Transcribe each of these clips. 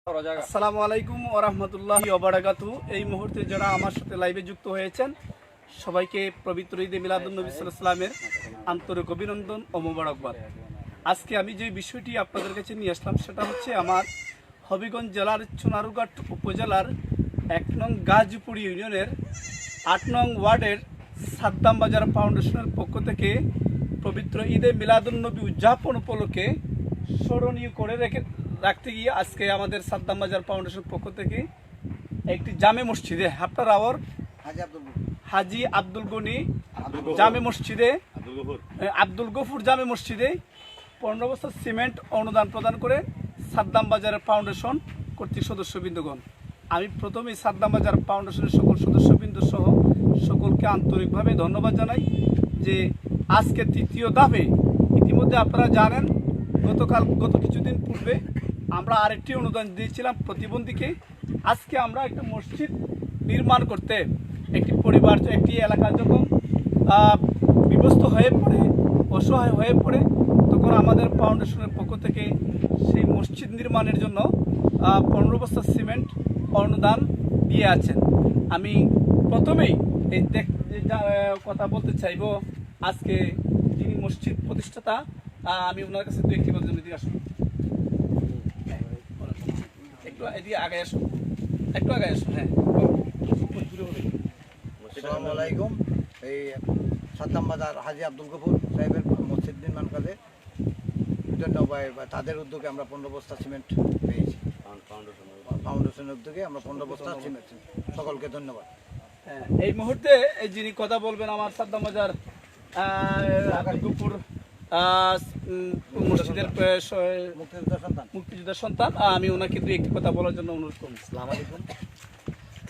আসসালামু আলাইকুম ওয়া রাহমাতুল্লাহি ওয়া বারাকাতুহু। এই মুহূর্তে যারা আমার সাথে লাইভে যুক্ত হয়েছেন সবাইকে পবিত্র ঈদে মিলাদুন্নবী সাল্লাল্লাহু আলাইহি ওয়াসাল্লামের আন্তরিক অভিনন্দন ও মোবারকবাদ। আজকে আমি যে বিষয়টি আপনাদের কাছে নিয়ে আসলাম সেটা হচ্ছে আমার হবিগঞ্জ জেলার চুনারুঘাট উপজেলার ১ নং গাজীপুর ইউনিয়নের ৮ নং ওয়ার্ডের সাদ্দাম বাজার ফাউন্ডেশনের পক্ষ থেকে পবিত্র ঈদে মিলাদুন্নবী উদযাপন উপলক্ষে স্মরণীয় করে রাখতে গিয়ে আজকে আমাদের সাদ্দাম বাজার ফাউন্ডেশন পক্ষ থেকে একটি জামে মসজিদে আপনার আওয়ার হাজি আব্দুল গনি জামে মসজিদে আব্দুল গফুর জামে মসজিদে 15 বস্তা সিমেন্ট অনুদান প্রদান করে সাদ্দাম বাজারের ফাউন্ডেশন কর্তৃক সদস্যবৃন্দগণ, আমি প্রথমেই সাদ্দাম বাজার ফাউন্ডেশনের সকল সদস্যবৃন্দ সহ সকলকে আন্তরিকভাবে ধন্যবাদ জানাই যে আজকে তৃতীয় ধাপে ইতিমধ্যে আপনারা জানেন গত কিছুদিন পূর্বে আমরা আরেকটি অনুদান দিয়েছিলাম প্রতিবন্ধীকে। আজকে আমরা একটা মসজিদ নির্মাণ করতে একটি পরিবার একটি এলাকা যখন বিভক্ত হয়ে পড়ে অসহায় হয়ে পড়ে তখন আমাদের ফাউন্ডেশনের পক্ষ থেকে সেই মসজিদ নির্মাণের জন্য 15 বস্তা সিমেন্ট অনুদান দিয়ে আছেন। আমি প্রথমেই এই কথা বলতে চাইব আজকে যিনি মসজিদ প্রতিষ্ঠাতা আমি ওনার কাছে দু একটি কথা দিকে আসুন, একটু এদিকে আগে আসুন, একটু আগে আসুন। হ্যাঁ, আসসালামু আলাইকুম। এই সাদ্দাম বাজার হাজি আব্দুল গফুর সাহেবের মসজিদ নির্মাণ কাজে তাদের উদ্যোগে আমরা 15 বস্তা সিমেন্ট পেয়েছি। ফাউন্ডেশনের উদ্যোগে আমরা 15 বস্তা সিমেন্ট, সকলকে ধন্যবাদ। এই মুহূর্তে যিনি কথা বলবেন আমার সাদ্দাম বাজার গফুর মসজিদের মুক্তিযোদ্ধার সন্তান, আমি ওনাকে দু একটি কথা বলার জন্য অনুরোধ করব। আসসালামু আলাইকুম।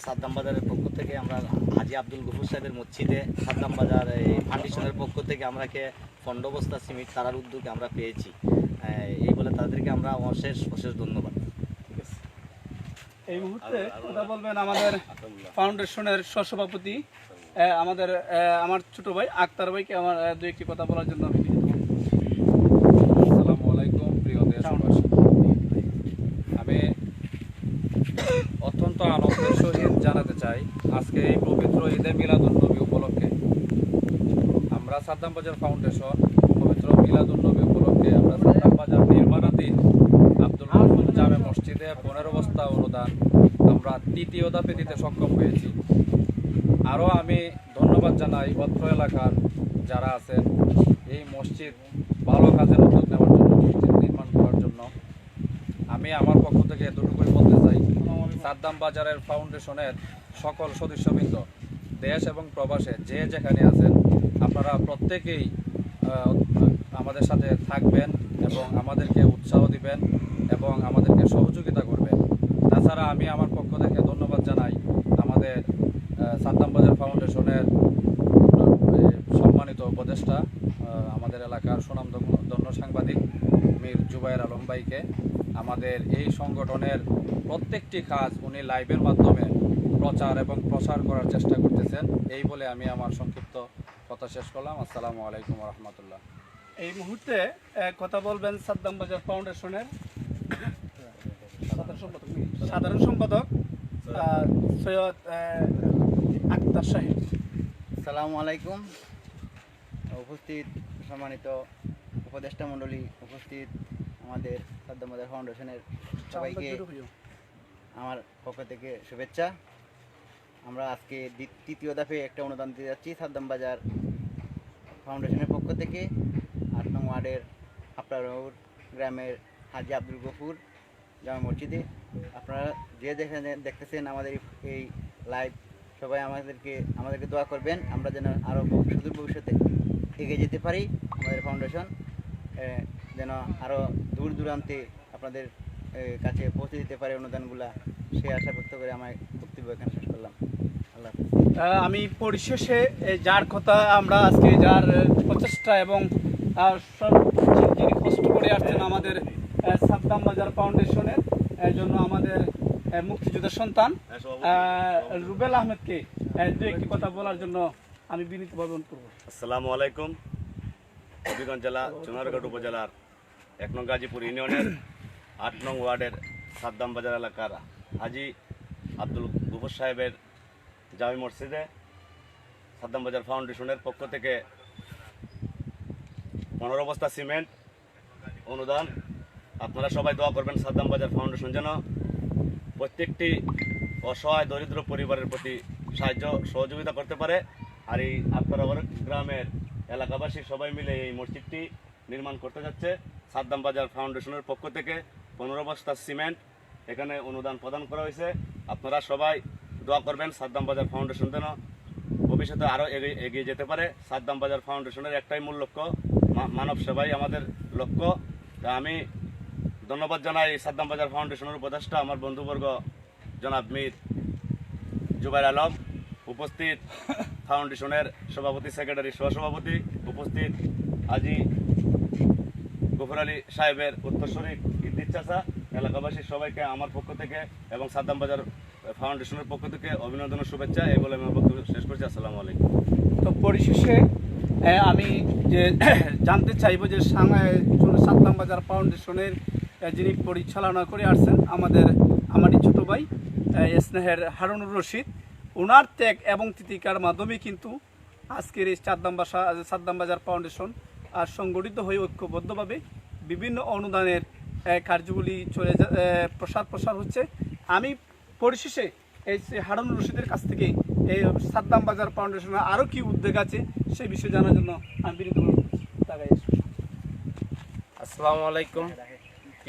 সাদ্দাম বাজারের পক্ষ থেকে আমরা হাজি আব্দুল গফুর সাহেবের মসজিদে সাদ্দাম বাজার এই ফাউন্ডেশনের পক্ষ থেকে আমরাকে 15 বস্তা সিমেন্ট তারার উদ্যোগে আমরা পেয়েছি। এই বলে তাদেরকে আমরা অশেষ ধন্যবাদ। এই মুহূর্তে কথা বলবেন আমাদের ফাউন্ডেশনের সহসভাপতি আমার ছোট ভাই আক্তার ভাইকে আমার দু একটি কথা বলার জন্য আমি আসসালামু আলাইকুম প্রিয় দেশবাসী, আমি অত্যন্ত আনন্দের সহিত জানাতে চাই আজকে এই পবিত্র ঈদে মিলাদুন্নবী উপলক্ষে আমরা সাদ্দাম বাজার ফাউন্ডেশন পবিত্র মিলাদুন্নবী উপলক্ষে আমরা সাদ্দাম বাজার নির্মাণাধীন আব্দুল গফুর জামে মসজিদে 15 বস্তা অনুদান আমরা তৃতীয় ধাপে দিতে সক্ষম হয়েছি। আরও আমি ধন্যবাদ জানাই অত্র এলাকার যারা আছেন এই মসজিদ ভালো কাজের উদ্যোগ নেওয়ার জন্য, মসজিদ নির্মাণ করার জন্য। আমি আমার পক্ষ থেকে এতটুকুই বলতে চাই, সাদ্দাম বাজারের ফাউন্ডেশনের সকল সদস্যবৃন্দ দেশ এবং প্রবাসে যে যেখানে আছেন আপনারা প্রত্যেকেই আমাদের সাথে থাকবেন এবং আমাদেরকে উৎসাহ দিবেন এবং আমাদেরকে সহযোগিতা করবেন। তাছাড়া আমি আমার পক্ষ থেকে ধন্যবাদ জানাই আমাদের সাদ্দাম বাজার ফাউন্ডেশনের সম্মানিত উপদেষ্টা আমাদের এলাকার সুনামধন্য সাংবাদিক মীর জুবায়ের আলম ভাইকে। আমাদের এই সংগঠনের প্রত্যেকটি কাজ উনি লাইভের মাধ্যমে প্রচার এবং প্রসার করার চেষ্টা করতেছেন। এই বলে আমি আমার সংক্ষিপ্ত কথা শেষ করলাম। আসসালামু আলাইকুম ওয়া রাহমাতুল্লাহ। এই মুহূর্তে কথা বলবেন সাদ্দাম বাজার ফাউন্ডেশনের সাধারণ সম্পাদক সৈয়দ আক্তার সাহেব। আসসালামু আলাইকুম। উপস্থিত সম্মানিত উপদেষ্টা মণ্ডলী, উপস্থিত আমাদের সাদ্দাম বাজার ফাউন্ডেশনের সবাইকে আমার পক্ষ থেকে শুভেচ্ছা। আমরা আজকে তৃতীয় ধাপে একটা অনুদান দিতে যাচ্ছি সাদ্দাম বাজার ফাউন্ডেশনের পক্ষ থেকে ৮ নং ওয়ার্ডের আপনার গ্রামের হাজি আব্দুল গফুর জামে মসজিদে। আপনারা যে যেখানে দেখতেছেন আমাদের এই লাইভ, সবাই আমাদেরকে দোয়া করবেন আমরা যেন আরও সুদূর ভবিষ্যতে এগিয়ে যেতে পারি। আমাদের ফাউন্ডেশন যেন আরও দূর দূরান্তে আপনাদের কাছে পৌঁছে দিতে পারে অনুদানগুলা, সে আশা ব্যক্ত করে আমার বক্তব্য এখানে শেষ করলাম। আল্লাহ। আমি পরিশেষে যার কথা আমরা আজকে যার প্রচেষ্টা এবং যিনি কষ্ট করে আসছেন আমাদের সাদ্দাম বাজার ফাউন্ডেশনের জন্য আমাদের মুক্তিযোদ্ধার সন্তান রুবেল আহমেদকে দু একটি কথা বলার জন্য আমি বিনীতভাবে অনুরোধ করব। আসসালামু আলাইকুম। হবিগঞ্জ জেলা চুনারুঘাট উপজেলার 1 নং গাজীপুর ইউনিয়নের 8 নং ওয়ার্ডের সাদ্দাম বাজার এলাকার হাজি আব্দুল গফুর সাহেবের জামি মসজিদে সাদ্দাম বাজার ফাউন্ডেশনের পক্ষ থেকে 15 বস্তা সিমেন্ট অনুদান। আপনারা সবাই দোয়া করবেন সাদ্দাম বাজার ফাউন্ডেশন যেন প্রত্যেকটি অসহায় দরিদ্র পরিবারের প্রতি সাহায্য সহযোগিতা করতে পারে। আর এই আক্তারাবাদ গ্রামের এলাকাবাসী সবাই মিলে এই মসজিদটি নির্মাণ করতে যাচ্ছে। সাদ্দাম বাজার ফাউন্ডেশনের পক্ষ থেকে 15 বস্তা সিমেন্ট এখানে অনুদান প্রদান করা হয়েছে। আপনারা সবাই দোয়া করবেন সাদ্দাম বাজার ফাউন্ডেশন যেন ভবিষ্যতে আরও এগিয়ে যেতে পারে। সাদ্দাম বাজার ফাউন্ডেশনের একটাই মূল লক্ষ্য, মানব সেবাই আমাদের লক্ষ্য। তা আমি ধন্যবাদ জানাই সাদ্দাম বাজার ফাউন্ডেশনের উপদেষ্টা আমার বন্ধুবর্গ জনাব মীর জুবাইর আলম, উপস্থিত ফাউন্ডেশনের সভাপতি সেক্রেটারি সহসভাপতি, উপস্থিত হাজি গফুর আলী সাহেবের উত্তরসূরি ইদ্দিস চাচা, এলাকাবাসী সবাইকে আমার পক্ষ থেকে এবং সাদ্দাম বাজার ফাউন্ডেশনের পক্ষ থেকে অভিনন্দন ও শুভেচ্ছা। এই বলে আমি বক্তব্য শেষ করছি। আসসালামু আলাইকুম। তো পরিশেষে আমি যে জানতে চাইবো যে সাদ্দাম বাজার ফাউন্ডেশনের যিনি পরিচালনা করে আসছেন আমারই ছোটো ভাই স্নেহের হারুনুর রশিদ, ওনার ত্যাগ এবং তিতিকার মাধ্যমে কিন্তু আজকের এই সাদ্দাম বাজার ফাউন্ডেশন আর সংগঠিত হয়ে ঐক্যবদ্ধভাবে বিভিন্ন অনুদানের কার্যগুলি প্রসার হচ্ছে। আমি পরিশেষে এই হারুনুর রশিদের কাছ থেকে এই সাদ্দাম বাজার ফাউন্ডেশনের আরও কি উদ্যোগ আছে সেই বিষয়ে জানার জন্য আমি বিনীত তাকাই। আসসালামু আলাইকুম।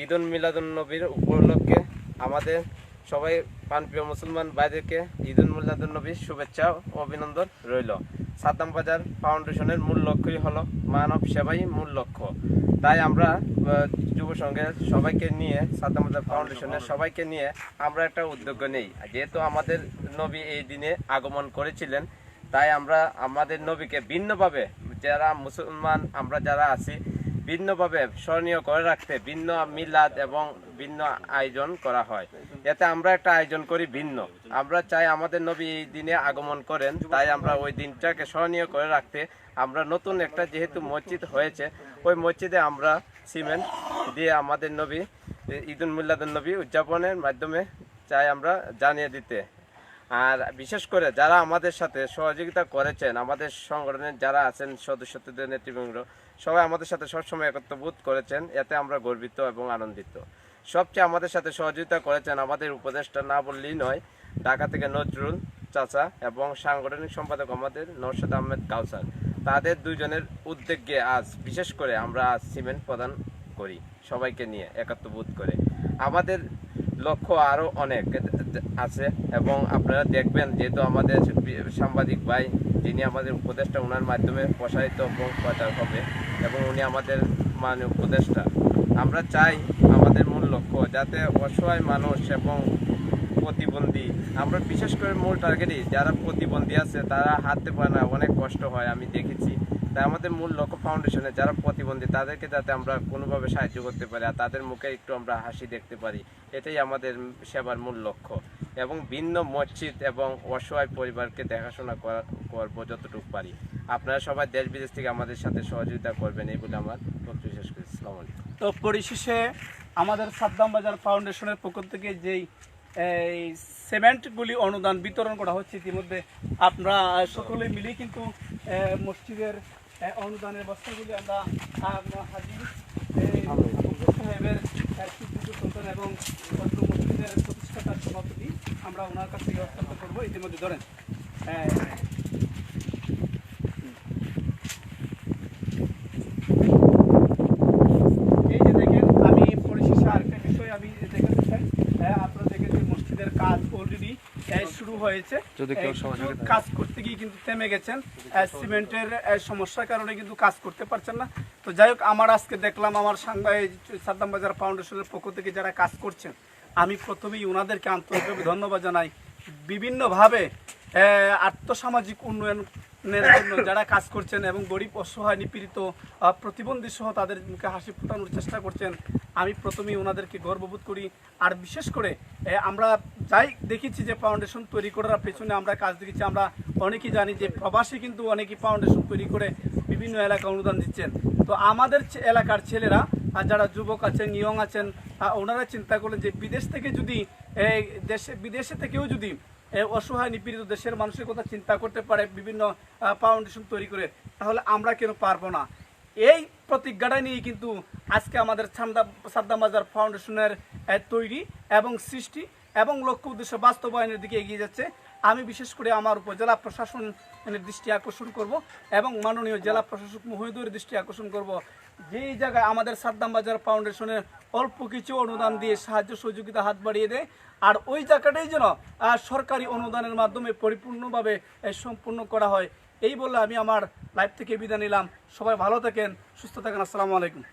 ঈদুল মিলাদুন নবীর উপলক্ষে আমাদের সবাই প্রাণপ্রিয় মুসলমান ভাইদেরকে ঈদুল মিলাদুন নবীর শুভেচ্ছা ও অভিনন্দন রইল। সাদ্দাম বাজার ফাউন্ডেশনের মূল লক্ষ্যই হলো মানব সেবাই মূল লক্ষ্য। তাই আমরা যুব সংঘের সবাইকে নিয়ে সাদ্দাম বাজার ফাউন্ডেশনের সবাইকে নিয়ে আমরা একটা উদ্যোগ নেই। যেহেতু আমাদের নবী এই দিনে আগমন করেছিলেন, তাই আমরা আমাদের নবীকে ভিন্নভাবে যারা মুসলমান আমরা যারা আছি ভিন্নভাবে স্মরণীয় করে রাখতে ভিন্ন মিলাদ এবং ভিন্ন আয়োজন করা হয়। এতে আমরা একটা আয়োজন করি ভিন্ন। আমরা চাই আমাদের নবী এই দিনে আগমন করেন, তাই আমরা ওই দিনটাকে স্মরণীয় করে রাখতে আমরা নতুন একটা যেহেতু মসজিদ হয়েছে ওই মসজিদে আমরা সিমেন্ট দিয়ে আমাদের নবী ঈদুল মিলাদুন নবী উদযাপনের মাধ্যমে চাই আমরা জানিয়ে দিতে। আর বিশেষ করে যারা আমাদের সাথে সহযোগিতা করেছেন, আমাদের সংগঠনের যারা আছেন সদস্যদের নেতৃবৃন্দ সবাই আমাদের সাথে সবসময় একত্রবোধ করেছেন, এতে আমরা গর্বিত এবং আনন্দিত। সবচেয়ে আমাদের সাথে সহযোগিতা করেছেন আমাদের উপদেষ্টা না বললেই নয়, ঢাকা থেকে নজরুল চাচা এবং সাংগঠনিক সম্পাদক আমাদের নওশাদ আহমেদ কাউসার। তাদের দুইজনের উদ্যোগে আজ বিশেষ করে আমরা আজ সিমেন্ট প্রদান করি সবাইকে নিয়ে একত্রবোধ করে। আমাদের লক্ষ্য আরও অনেক আছে এবং আপনারা দেখবেন, যেহেতু আমাদের সাংবাদিক ভাই যিনি আমাদের উপদেষ্টা ওনার মাধ্যমে প্রসারিত এবং প্রচার হবে এবং উনি আমাদের উপদেষ্টা। আমরা চাই আমাদের মূল লক্ষ্য যাতে অসহায় মানুষ এবং প্রতিবন্ধী, আমরা বিশেষ করে মূল টার্গেটই যারা প্রতিবন্ধী আছে তারা হাঁটতে পারে না, অনেক কষ্ট হয় আমি দেখেছি। তাই আমাদের মূল লক্ষ্য ফাউন্ডেশনে যারা প্রতিবন্ধী তাদেরকে যাতে আমরা কোনোভাবে সাহায্য করতে পারি আর তাদের মুখে একটু আমরা হাসি দেখতে পারি, এটাই আমাদের সেবার মূল লক্ষ্য। এবং ভিন্ন মসজিদ এবং অসহায় পরিবারকে দেখাশোনা করবো যতটুকু পারি। আপনারা সবাই দেশ বিদেশ থেকে আমাদের সাথে সহযোগিতা করবেন এই বলে আমার বক্তব্য শেষ করি। আসসালামু আলাইকুম। তো পরিশেষে আমাদের সাদ্দাম বাজার ফাউন্ডেশনের পক্ষ থেকে যেই এই সিমেন্টগুলি অনুদান বিতরণ করা হচ্ছে, ইতিমধ্যে আপনারা সকলে মিলে কিন্তু মসজিদের অনুদানের বস্তাগুলি আমরা হাজি সাহেবের সন্তান এবং মসজিদের প্রতিষ্ঠাতার সভাপতি আমরা ওনার কাছ থেকে হস্তান্তর করবো। ইতিমধ্যে ধরেন এই যে দেখেন, আমি পরিশেষে আরেকটা বিষয় আমি দেখাতে চাই। আপনারা দেখেন যে মসজিদের কাজ অলরেডি শুরু হয়েছে, কাজ করতে গিয়ে কিন্তু থেমে গেছেন, সিমেন্টের সমস্যার কারণে কিন্তু কাজ করতে পারছেন না। তো যাই হোক, আমার আজকে দেখলাম আমার সাদ্দাম বাজার ফাউন্ডেশনের পক্ষ থেকে যারা কাজ করছেন, আমি প্রথমেই ওনাদেরকে আন্তরিকভাবে ধন্যবাদ জানাই। বিভিন্নভাবে আর্থসামাজিক উন্নয়নের জন্য যারা কাজ করছেন এবং গরিব অসহায় নিপীড়িত প্রতিবন্ধী সহ তাদের মুখে হাসি ফোটানোর চেষ্টা করছেন, আমি প্রথমেই ওনাদেরকে গর্ববোধ করি। আর বিশেষ করে আমরা যাই দেখেছি যে ফাউন্ডেশন তৈরি করার পেছনে আমরা কাজ দেখেছি, আমরা অনেকেই জানি যে প্রবাসী কিন্তু অনেকেই ফাউন্ডেশন তৈরি করে বিভিন্ন এলাকা অনুদান দিচ্ছেন। তো আমাদের এলাকার ছেলেরা যারা যুবক আছেন, ইয়ং আছেন, ওনারা চিন্তা করলেন যে বিদেশ থেকে যদি বিদেশে থেকেও যদি অসহায় নিপীড়িত দেশের মানুষের কথা চিন্তা করতে পারে বিভিন্ন ফাউন্ডেশন তৈরি করে, তাহলে আমরা কেন পারবো না? এই প্রতিজ্ঞাটা নিয়ে কিন্তু আজকে আমাদের সাদ্দাম বাজার ফাউন্ডেশনের তৈরি এবং সৃষ্টি এবং লক্ষ্য উদ্দেশ্য বাস্তবায়নের দিকে এগিয়ে যাচ্ছে। আমি বিশেষ করে আমার উপজেলা প্রশাসনের দৃষ্টি আকর্ষণ করব এবং মাননীয় জেলা প্রশাসক মহোদয়ের দৃষ্টি আকর্ষণ করব, যেই জায়গায় আমাদের সাদ্দাম বাজার ফাউন্ডেশনের অল্প কিছু অনুদান দিয়ে সাহায্য সহযোগিতা হাত বাড়িয়ে দেয়, আর ওই জায়গাটাই যেন সরকারি অনুদানের মাধ্যমে পরিপূর্ণভাবে সম্পূর্ণ করা হয়। এই বলে আমি আমার লাইভ থেকে বিদায় নিলাম। সবাই ভালো থাকেন, সুস্থ থাকেন। আসসালামু আলাইকুম।